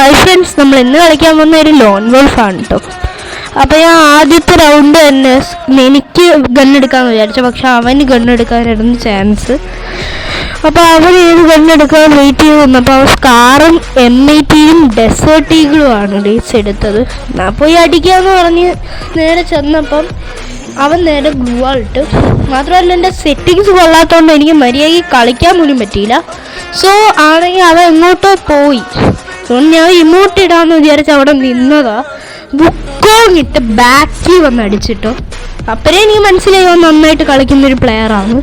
Hi friends, നമ്മൾ ഇന്ന് കളിക്കാൻ പോകുന്ന ഒരു ലോൺ വോൾഫ് ആണ് കേട്ടോ. അപ്പോൾ ഞാൻ ആദ്യത്തെ റൗണ്ട് തന്നെ എനിക്ക് ഗണ്ണെടുക്കാമെന്ന് വിചാരിച്ചു, പക്ഷെ അവന് ഗണ്ണെടുക്കാനായിരുന്നു ചാൻസ്. അപ്പോൾ അവൻ ഏത് ഗണ്ണെടുക്കാൻ വെയിറ്റ് ചെയ്ത് വന്നപ്പോൾ അവൻ സ്കാറും M80യും ഡെസേർട്ട് ഈഗിളുമാണ് ഡേറ്റ്സ് എടുത്തത്. ഞാൻ പോയി അടിക്കാമെന്ന് പറഞ്ഞ് നേരെ ചെന്നപ്പം അവൻ നേരെ ഗ്ലൂവാൾ ഇട്ട്. മാത്രമല്ല എൻ്റെ സെറ്റിങ്സ് കൊള്ളാത്തതുകൊണ്ട് എനിക്ക് മര്യാദയ്ക്ക് കളിക്കാൻ പോലും പറ്റിയില്ല. സോ ആണെങ്കിൽ അവൻ എങ്ങോട്ടോ പോയി. അതുകൊണ്ട് ഞാൻ ഇമോട്ട് ഇടാമെന്ന് വിചാരിച്ച് അവിടെ നിന്നതാ. ബുക്കോങ്ങിട്ട് ബാക്കിൽ വന്ന് അടിച്ചിട്ടോ. അപ്പോഴേ എനിക്ക് മനസ്സിലായി അവൻ നന്നായിട്ട് കളിക്കുന്നൊരു പ്ലെയറാണ്.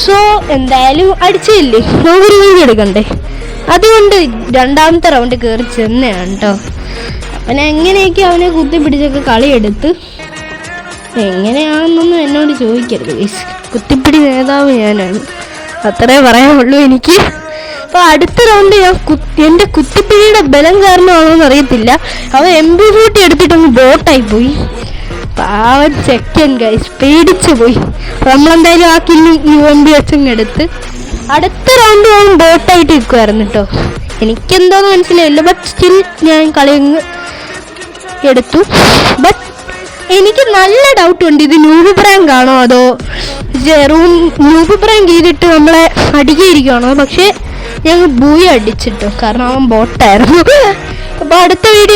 സോ എന്തായാലും അടിച്ചില്ലേ, നമുക്കൊരു വീഡിയോ എടുക്കണ്ടേ. അതുകൊണ്ട് രണ്ടാമത്തെ റൗണ്ട് കയറി ചെന്നതാണ് കേട്ടോ. അപ്പം എങ്ങനെയൊക്കെ അവനെ കുത്തി പിടിച്ചൊക്കെ കളിയെടുത്ത്. എങ്ങനെയാണെന്നൊന്നും എന്നോട് ചോദിക്കരുത് ഗൈസ്, കുത്തിപ്പിടി നേതാവ് ഞാനാണ്, അത്രേ പറയാനുള്ളൂ എനിക്ക്. അപ്പോൾ അടുത്ത റൗണ്ട് ഞാൻ എൻ്റെ കുത്തിപ്പിടിയുടെ ബലം കാരണമാണോന്ന് അറിയത്തില്ല, അവൻ MP40 എടുത്തിട്ടൊന്ന് ബോട്ടായി പോയി. പാവൻ സെക്കൻഡ് ഗൈസ്, പേടിച്ചു പോയി. നമ്മളെന്തായാലും ആ കില്ലും UMP വെച്ചങ്ങെടുത്ത് അടുത്ത റൗണ്ട് ഞാൻ ബോട്ടായിട്ട് നിൽക്കുമായിരുന്നു കേട്ടോ. എനിക്കെന്തോന്ന് മനസ്സിലായില്ല, ബട്ട് സ്റ്റിൽ ഞാൻ കളി എടുത്തു. ബട്ട് എനിക്ക് നല്ല ഡൗട്ടുണ്ട്, ഇത് നൂബ് പ്രാങ്ക് ആണോ അതോ നൂബ് പ്രാങ്ക് ചെയ്തിട്ട് നമ്മളെ അടിക്കുകയാണോ. പക്ഷേ ഞങ്ങൾ ബൂയി അടിച്ചിട്ടോ, കാരണം അവൻ ബോട്ടായിരുന്നു. അപ്പോൾ അടുത്ത വീഡിയോ